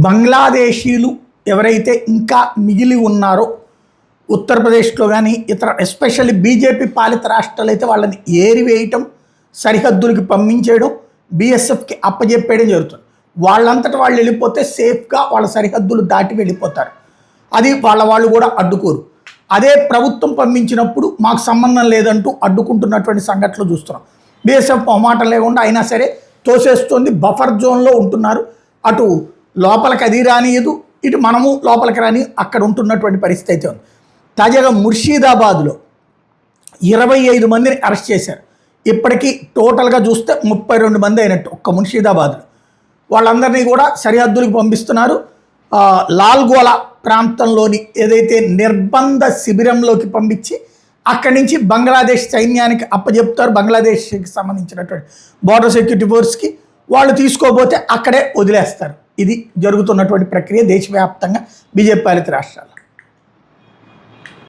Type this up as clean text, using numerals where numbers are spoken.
బంగ్లాదేశీయులు ఎవరైతే ఇంకా మిగిలి ఉన్నారో ఉత్తరప్రదేశ్లో కానీ ఇతర ఎస్పెషల్లీ బీజేపీ పాలిత రాష్ట్రాలు అయితే వాళ్ళని ఏరివేయటం, సరిహద్దులకి పంపించేయడం, బీఎస్ఎఫ్కి అప్పజెప్పేయడం జరుగుతుంది. వాళ్ళంతటా వాళ్ళు వెళ్ళిపోతే సేఫ్గా వాళ్ళ సరిహద్దులు దాటి వెళ్ళిపోతారు. అది వాళ్ళు కూడా అడ్డుకోరు. అదే ప్రభుత్వం పంపించినప్పుడు మాకు సంబంధం లేదంటూ అడ్డుకుంటున్నటువంటి సంఘటనలు చూస్తున్నాం. బీఎస్ఎఫ్ మొహమాటం లేకుండా అయినా సరే తోసేస్తుంది. బఫర్ జోన్లో ఉంటున్నారు. అటు లోపలికి అది రానియదు, ఇటు మనము లోపలికి రాని అక్కడ ఉంటున్నటువంటి పరిస్థితి అయితే ఉంది. తాజాగా ముర్షిదాబాద్లో 25 మందిని అరెస్ట్ చేశారు. ఇప్పటికీ టోటల్గా చూస్తే 32 మంది అయినట్టు ఒక్క ముర్షిదాబాద్లో. వాళ్ళందరినీ కూడా సరిహద్దులకు పంపిస్తున్నారు. లాల్గోలా ప్రాంతంలోని ఏదైతే నిర్బంధ శిబిరంలోకి పంపించి అక్కడి నుంచి బంగ్లాదేశ్ సైన్యానికి అప్పచెప్తారు. బంగ్లాదేశ్కి సంబంధించినటువంటి బార్డర్ సెక్యూరిటీ ఫోర్స్కి వాళ్ళు తీసుకోకపోతే అక్కడే వదిలేస్తారు. ఇది జరుగుతున్నటువంటి ప్రక్రియ దేశవ్యాప్తంగా బీజేపీ పాలిత రాష్ట్రాలు.